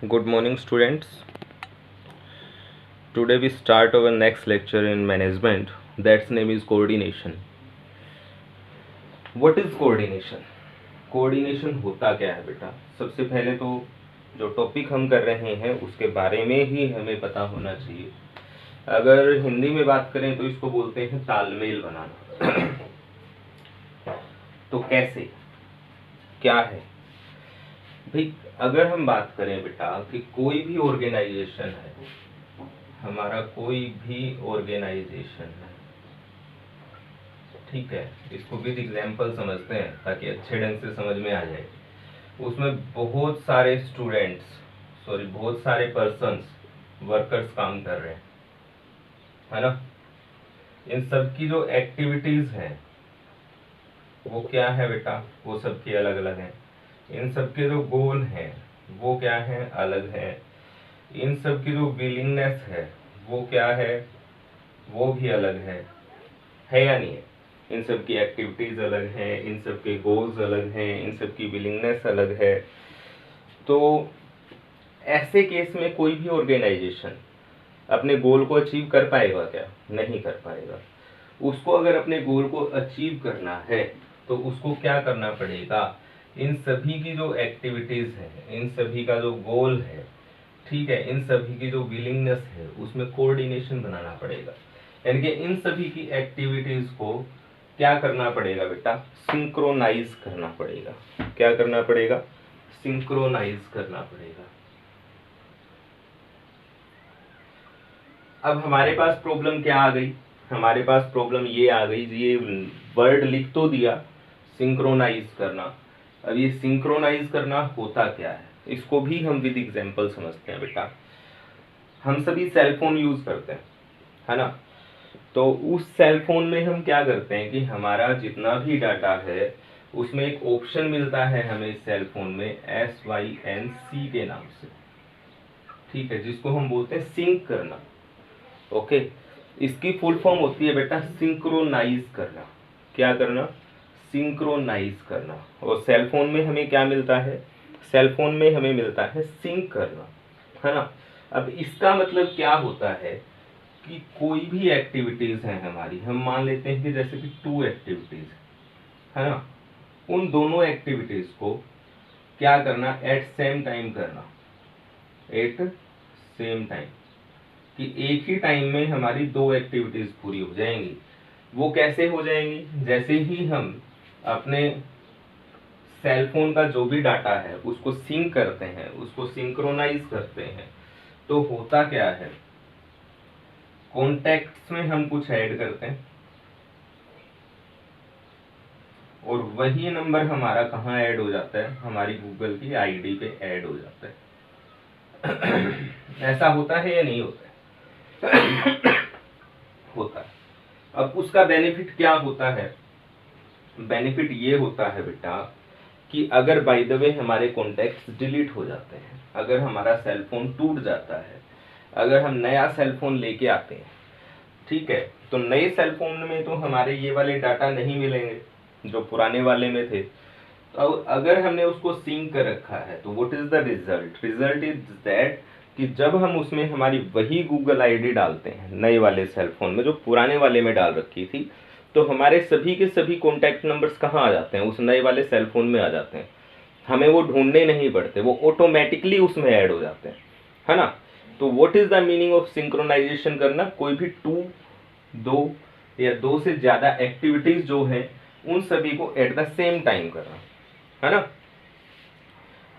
Good morning, students. Today we start our next lecture in management. That's name is coordination. What is coordination? Coordination होता क्या है बेटा? सबसे पहले तो जो टॉपिक हम कर रहे हैं उसके बारे में ही हमें पता होना चाहिए। अगर हिंदी में बात करें तो इसको बोलते हैं तालमेल बनाना। तो कैसे, क्या है भाई? अगर हम बात करें बेटा कि कोई भी ऑर्गेनाइजेशन है, हमारा कोई भी ऑर्गेनाइजेशन है, ठीक है, इसको विद एग्जाम्पल समझते हैं ताकि अच्छे ढंग से समझ में आ जाए। उसमें बहुत सारे बहुत सारे पर्सन्स, वर्कर्स काम कर रहे हैं, है ना। इन सब की जो एक्टिविटीज हैं वो क्या है बेटा? वो सबकी अलग अलग हैं। इन सब के जो गोल हैं वो क्या है? अलग है। इन सब की जो विलिंगनेस है वो क्या है? वो भी अलग है या नहीं है? इन सब की एक्टिविटीज अलग हैं, इन सब के गोल्स अलग हैं, इन सब की विलिंगनेस अलग है। तो ऐसे केस में कोई भी ऑर्गेनाइजेशन अपने गोल को अचीव कर पाएगा क्या? नहीं कर पाएगा। उसको अगर अपने गोल को अचीव करना है तो उसको क्या करना पड़ेगा? इन सभी की जो एक्टिविटीज है, इन सभी का जो गोल है, ठीक है, इन सभी की जो विलिंगनेस है उसमें कोऑर्डिनेशन बनाना पड़ेगा। यानी कि इन सभी की एक्टिविटीज को क्या करना पड़ेगा बेटा? सिंक्रोनाइज करना पड़ेगा। क्या करना पड़ेगा? सिंक्रोनाइज करना पड़ेगा। अब हमारे पास प्रॉब्लम क्या आ गई? हमारे पास प्रॉब्लम ये आ गई, ये वर्ड लिख तो दिया सिंक्रोनाइज करना। अब ये सिंक्रोनाइज करना होता क्या है, इसको भी हम विद एग्जांपल समझते हैं बेटा। हम सभी सेल फोन यूज करते हैं, है ना। तो उस सेल फोन में हम क्या करते हैं कि हमारा जितना भी डाटा है उसमें एक ऑप्शन मिलता है हमें इस सेल फोन में, SYNC के नाम से, ठीक है, जिसको हम बोलते हैं सिंक करना। ओके, इसकी फुल फॉर्म होती है बेटा सिंक्रोनाइज करना। क्या करना? सिंक्रोनाइज करना। और सेल फोन में हमें क्या मिलता है? सेल फोन में हमें मिलता है सिंक करना, है ना। अब इसका मतलब क्या होता है कि कोई भी एक्टिविटीज है हमारी, हम मान लेते हैं कि जैसे कि 2 एक्टिविटीज, है ना, उन दोनों एक्टिविटीज को क्या करना? एट सेम टाइम करना। एट सेम टाइम, कि एक ही टाइम में हमारी 2 एक्टिविटीज पूरी हो जाएंगी। वो कैसे हो जाएंगी? जैसे ही हम अपने सेल फोन का जो भी डाटा है उसको सिंक करते हैं, उसको सिंक्रोनाइज करते हैं, तो होता क्या है? कॉन्टेक्ट्स में हम कुछ ऐड करते हैं और वही नंबर हमारा कहाँ ऐड हो जाता है? हमारी गूगल की आईडी पे ऐड हो जाता है। ऐसा होता है या नहीं होता है? होता है। अब उसका बेनिफिट क्या होता है? बेनिफिट ये होता है बेटा कि अगर बाय द वे हमारे कॉन्टेक्ट्स डिलीट हो जाते हैं, अगर हमारा सेल फोन टूट जाता है, अगर हम नया सेल फोन लेके आते हैं, ठीक है, तो नए सेल फोन में तो हमारे ये वाले डाटा नहीं मिलेंगे जो पुराने वाले में थे। तो अगर हमने उसको सिंक कर रखा है तो what is the result? Result is that कि जब हम उसमें हमारी वही गूगल आईडी डालते हैं नए वाले सेल फोन में जो पुराने वाले में डाल रखी थी, तो हमारे सभी के सभी कॉन्टैक्ट नंबर्स कहाँ आ जाते हैं? उस नए वाले सेल फोन में आ जाते हैं। हमें वो ढूंढने नहीं पड़ते, वो ऑटोमेटिकली उसमें ऐड हो जाते हैं, है ना। तो what is the meaning of synchronization करना? कोई भी 2 या 2 से ज्यादा एक्टिविटीज जो है उन सभी को एट द सेम टाइम करना, है ना।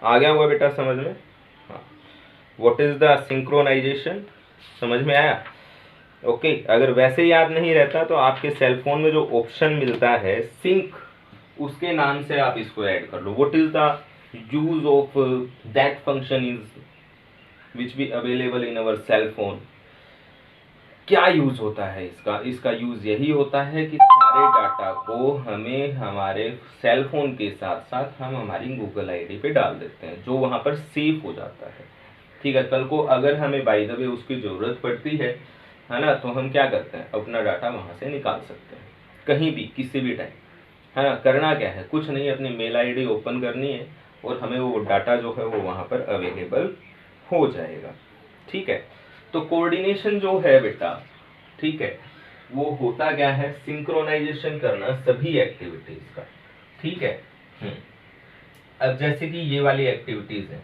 आ गया होगा बेटा समझ में? हाँ, व्हाट इज द सिंक्रोनाइजेशन, समझ में आया? ओके, अगर वैसे याद नहीं रहता तो आपके सेल फोन में जो ऑप्शन मिलता है सिंक, उसके नाम से आप इसको ऐड कर लो। What is the use of that function is which be available in our cell phone. क्या यूज होता है इसका? इसका यूज यही होता है कि सारे डाटा को हमें हमारे सेल फोन के साथ साथ हम हमारी गूगल आईडी पे डाल देते हैं, जो वहां पर सेव हो जाता है, ठीक है। कल को अगर हमें बाय द वे उसकी जरूरत पड़ती है ना, तो हम क्या करते हैं? अपना डाटा वहां से निकाल सकते हैं कहीं भी किसी भी टाइम, है ना। करना क्या है? कुछ नहीं, अपनी मेल आईडी ओपन करनी है और हमें वो डाटा जो है वो वहां पर अवेलेबल हो जाएगा। ठीक है, तो कोऑर्डिनेशन जो है बेटा, ठीक है, वो होता क्या है, सिंक्रोनाइजेशन करना सभी एक्टिविटीज का। ठीक है। अब जैसे कि ये वाली एक्टिविटीज है,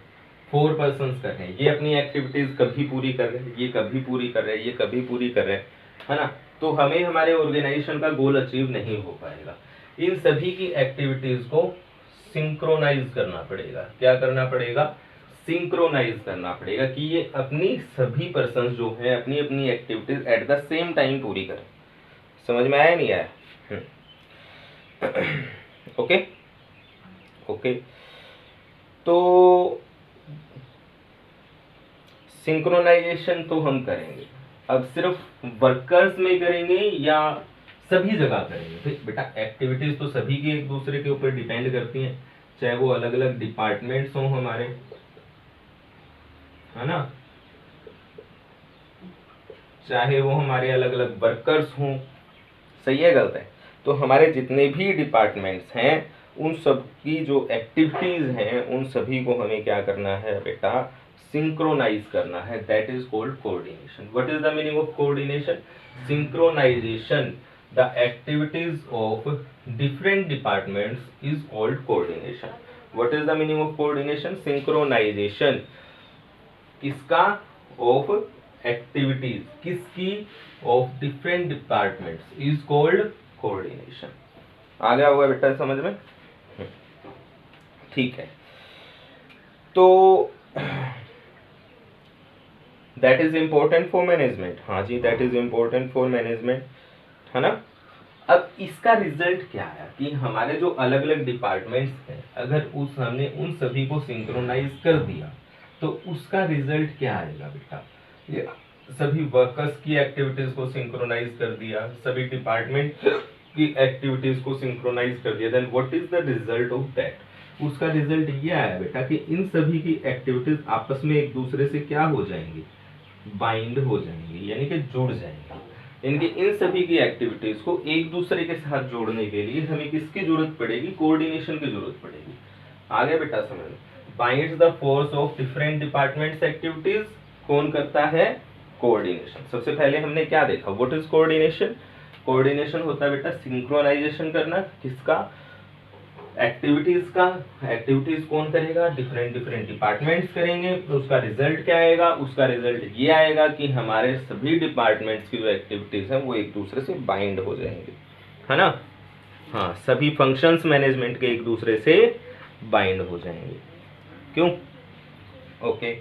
4 पर्सन्स कर रहे हैं, ये अपनी एक्टिविटीज कभी पूरी कर रहे हैं, ये कभी पूरी कर रहे हैं, ये कभी पूरी कर रहे हैं, है ना। तो हमें हमारे ऑर्गेनाइजेशन का गोल अचीव नहीं हो पाएगा। इन सभी की एक्टिविटीज को सिंक्रोनाइज करना पड़ेगा। क्या करना पड़ेगा, सिंक्रोनाइज करना पड़ेगा कि ये अपनी सभी पर्सन्स जो हैं अपनी अपनी activities at the same time पूरी करें। समझ में आया नहीं आया? Okay okay. तो सिंक्रोनाइजेशन तो हम करेंगे, अब सिर्फ वर्कर्स में करेंगे या सभी जगह करेंगे? तो बेटा एक्टिविटीज तो सभी की एक दूसरे के ऊपर डिपेंड करती हैं, चाहे वो अलग अलग डिपार्टमेंट्स हों हमारे, है ना, चाहे वो हमारे अलग अलग वर्कर्स हों। सही है गलत है? तो हमारे जितने भी डिपार्टमेंट्स हैं उन सब की जो एक्टिविटीज हैं उन सभी को हमें क्या करना है बेटा, सिंक्रोनाइज करना है। That is called coordination. What is the meaning of coordination? Synchronisation the activities of different departments is called coordination. What is the meaning of coordination? Synchronisation किसका, ऑफ एक्टिविटीज, किसकी, of different departments is called coordination. आ गया होगा बेटा समझ में? ठीक है, तो that is important for management. हाँ जी, that is important for management, है ना। अब इसका रिजल्ट क्या है कि हमारे जो अलग अलग डिपार्टमेंट्स हैं, अगर हमने उन सभी को सिंक्रोनाइज कर दिया तो उसका रिजल्ट क्या आएगा बेटा? ये सभी वर्कर्स की एक्टिविटीज को सिंक्रोनाइज कर दिया, सभी डिपार्टमेंट की एक्टिविटीज को सिंक्रोनाइज कर दिया, then what is the result of that? उसका रिजल्ट ये आया बेटा कि इन सभी की एक्टिविटीज आपस में एक दूसरे से क्या हो जाएंगी, बाइंड हो जाएंगी, यानी कि जुड़ जाएंगी। इनकी इन सभी की एक्टिविटीज को एक दूसरे के साथ जोड़ने के लिए हमें किसकी जरूरत पड़ेगी, कोऑर्डिनेशन की जरूरत पड़ेगी। आगे बेटा समझ, binds the force of different departments activities, कौन करता है, कोऑर्डिनेशन। सबसे पहले हमने क्या देखा, व्हाट इज कोऑर्डिनेशन? कोऑर्डिनेशन होता है बेटा सिंक्रोनाइजेशन करना, किसका, एक्टिविटीज का। एक्टिविटीज कौन करेगा, डिफरेंट डिफरेंट डिपार्टमेंट्स करेंगे। उसका रिजल्ट क्या आएगा, उसका रिजल्ट ये आएगा कि हमारे सभी डिपार्टमेंट्स की जो एक्टिविटीज हैं वो एक दूसरे से बाइंड हो जाएंगे, है ना। हाँ, सभी फंक्शंस मैनेजमेंट के एक दूसरे से बाइंड हो जाएंगे। क्यों? ओके,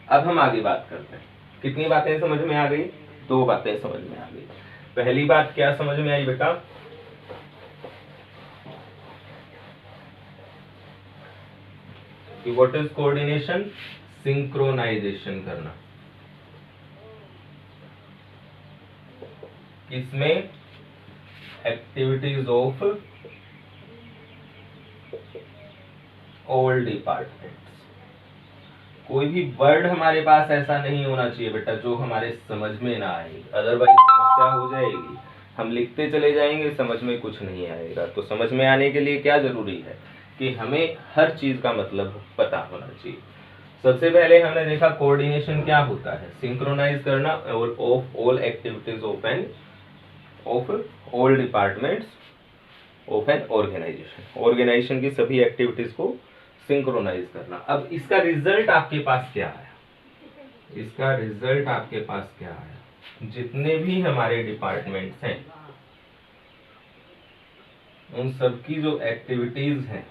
अब हम आगे बात करते हैं। कितनी बातें समझ में आ गई? 2 बातें समझ में आ गई। पहली बात क्या समझ में आई बेटा, कि व्हाट इज कोऑर्डिनेशन, सिंक्रोनाइजेशन करना। किसमें, एक्टिविटीज ऑफ ऑल डिपार्टमेंट्स। कोई भी वर्ड हमारे पास ऐसा नहीं होना चाहिए बेटा जो हमारे समझ में ना आए, अदरवाइज समस्या हो जाएगी। हम लिखते चले जाएंगे, समझ में कुछ नहीं आएगा। तो समझ में आने के लिए क्या जरूरी है कि हमें हर चीज का मतलब पता होना चाहिए। सबसे पहले हमने देखा कोऑर्डिनेशन क्या होता है, सिंक्रोनाइज करना of all activities of all departments of an organization. Organization की सभी एक्टिविटीज को सिंक्रोनाइज करना। अब इसका रिजल्ट आपके पास क्या आया, इसका रिजल्ट आपके पास क्या आया, जितने भी हमारे डिपार्टमेंट्स हैं उन सबकी जो एक्टिविटीज हैं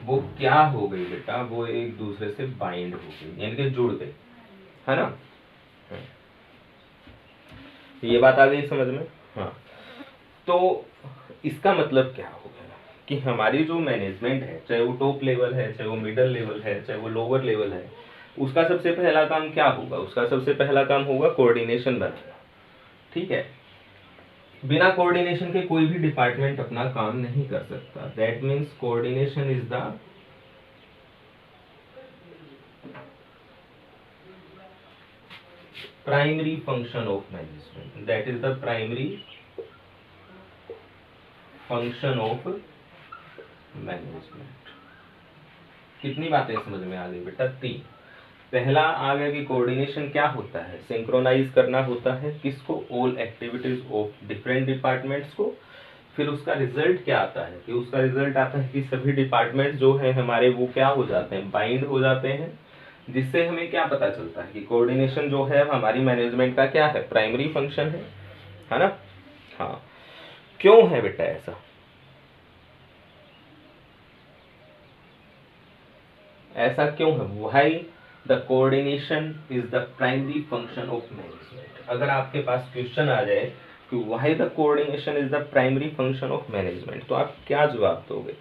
वो क्या हो गई बेटा, वो एक दूसरे से बाइंड हो गई, यानी कि जुड़ गई, है ना। ये बात आ गई समझ में? हाँ, तो इसका मतलब क्या हो गया कि हमारी जो मैनेजमेंट है, चाहे वो टॉप लेवल है, चाहे वो मिडिल लेवल है, चाहे वो लोअर लेवल है, उसका सबसे पहला काम क्या होगा, उसका सबसे पहला काम होगा कोऑर्डिनेशन बनाना। ठीक है, बिना कोऑर्डिनेशन के कोई भी डिपार्टमेंट अपना काम नहीं कर सकता। That means coordination is the primary function of management. That is the primary function of management. कितनी बातें समझ में आ गई बेटा? 3। पहला आ गया कि कोऑर्डिनेशन क्या होता है, सिंक्रोनाइज करना होता है किसको, all activities of different departments को। फिर उसका रिजल्ट क्या आता है, कि उसका रिजल्ट आता है कि सभी डिपार्टमेंट जो है हमारे वो क्या हो जाते हैं, बाइंड हो जाते हैं, जिससे हमें क्या पता चलता है कि कोऑर्डिनेशन जो है हमारी मैनेजमेंट का क्या है, प्राइमरी फंक्शन है ना। हाँ, क्यों है बेटा ऐसा, ऐसा क्यों है, why the coordination is the primary function of management. अगर आपके पास क्वेश्चन आ जाए कि why the coordination is the primary function of management, तो आप क्या जवाब दोगे।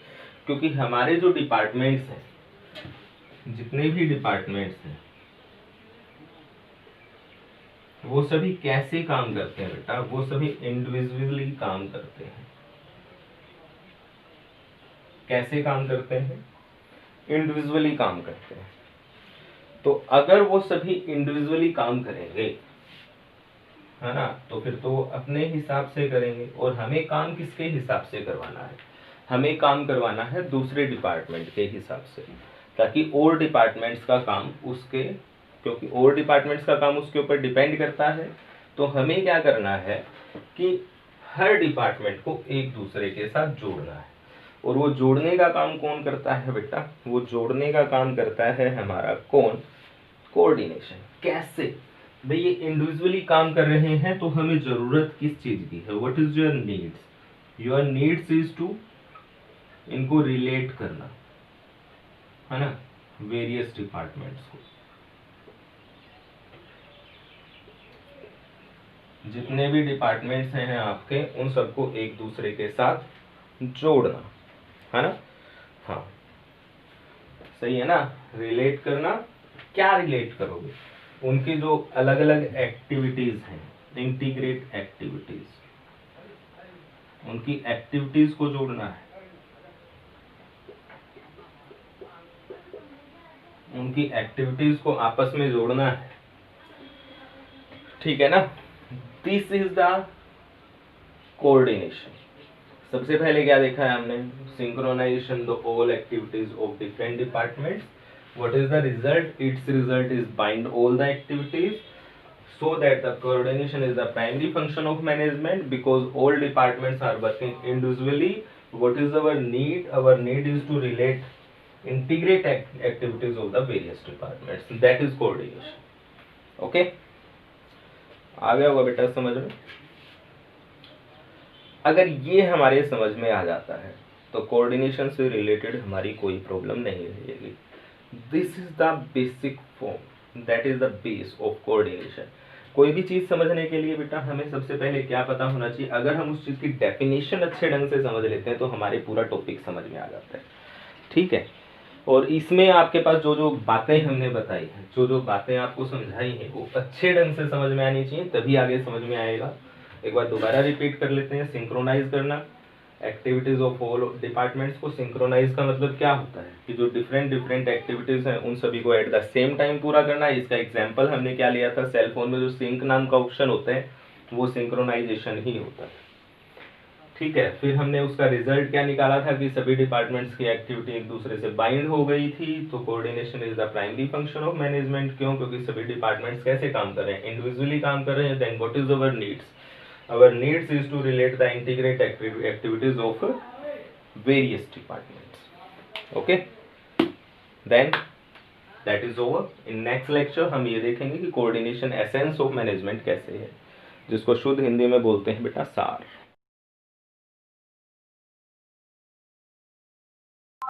क्योंकि हमारे जो डिपार्टमेंट्स हैं, जितने भी डिपार्टमेंट्स हैं, वो सभी कैसे काम करते हैं बेटा, वो सभी इंडिविजुअली काम करते हैं। कैसे काम करते हैं, इंडिविजुअली काम करते हैं। तो अगर वो सभी इंडिविजुअली काम करेंगे, है ना, तो फिर तो वो अपने हिसाब से करेंगे। और हमें काम किसके हिसाब से करवाना है, हमें काम करवाना है दूसरे डिपार्टमेंट के हिसाब से, ताकि और डिपार्टमेंट्स का काम उसके, क्योंकि और डिपार्टमेंट्स का काम उसके ऊपर डिपेंड करता है। तो हमें क्या करना है कि हर डिपार्टमेंट को एक दूसरे के साथ जोड़ना है। और वो जोड़ने का काम कौन करता है बेटा, वो जोड़ने का काम करता है हमारा कौन, कोऑर्डिनेशन। कैसे भाई, ये इंडिविजुअली काम कर रहे हैं तो हमें जरूरत किस चीज की है, what is your needs, your needs is to इनको रिलेट करना, है ना, वेरियस डिपार्टमेंट्स को, जितने भी डिपार्टमेंट्स हैं आपके उन सबको एक दूसरे के साथ जोड़ना, है ना। हाँ सही है ना, रिलेट करना। क्या रिलेट करोगे, उनकी जो अलग अलग एक्टिविटीज हैं, इंटीग्रेट एक्टिविटीज, उनकी एक्टिविटीज को जोड़ना है, उनकी एक्टिविटीज को आपस में जोड़ना है, ठीक है ना। This is the coordination. सबसे पहले क्या देखा है हमने, synchronization the all activities of different departments. What is the result, it's result is bind all the activities so that the coordination is the primary function of management, because all departments are working individually. What is our need, our need is to relate, integrate activities of the various departments, that is coordination. Okay, आ गया होगा बेटा समझ में। अगर ये हमारे समझ में आ जाता है तो कोऑर्डिनेशन से रिलेटेड हमारी कोई प्रॉब्लम नहीं रहेगी। This is the basic form, that is the base of coordination. कोई भी चीज समझने के लिए बेटा हमें सबसे पहले क्या पता होना चाहिए, अगर हम उस चीज की डेफिनेशन अच्छे ढंग से समझ लेते हैं तो हमारे पूरा टॉपिक समझ में आ जाता है, ठीक है। और इसमें आपके पास जो जो बातें हमने बताई हैं, जो जो बातें आपको समझाई हैं, वो अच्छे ढंग से समझ में आनी चाहिए, तभी आगे समझ में आएगा। एक बार दोबारा रिपीट कर लेते हैं। सिंक्रोनाइज करना एक्टिविटीज ऑफ ऑल डिपार्टमेंट्स को। सिंक्रोनाइज का मतलब क्या होता है कि जो डिफरेंट डिफरेंट एक्टिविटीज हैं उन सभी को एट द सेम टाइम पूरा करना। इसका एग्जांपल हमने क्या लिया था, सेल फोन में जो सिंक नाम का ऑप्शन होता है वो सिंक्रोनाइजेशन ही होता है, ठीक है। फिर हमने उसका रिजल्ट क्या निकाला था कि सभी डिपार्टमेंट्स की एक्टिविटी एक दूसरे से बाइंड हो गई थी। तो coordination is the primary function of management. क्यों, क्योंकि सभी डिपार्टमेंट्स कैसे काम कर रहे हैं, इंडिविजुअली काम कर रहे हैं। Then what is our needs, our needs is to relate the integrate activities of various departments. Okay, then that is over. In next lecture हम ये देखेंगे कि coordination essence of management कैसे है, जिसको शुद्ध हिंदी में बोलते हैं बेटा सार।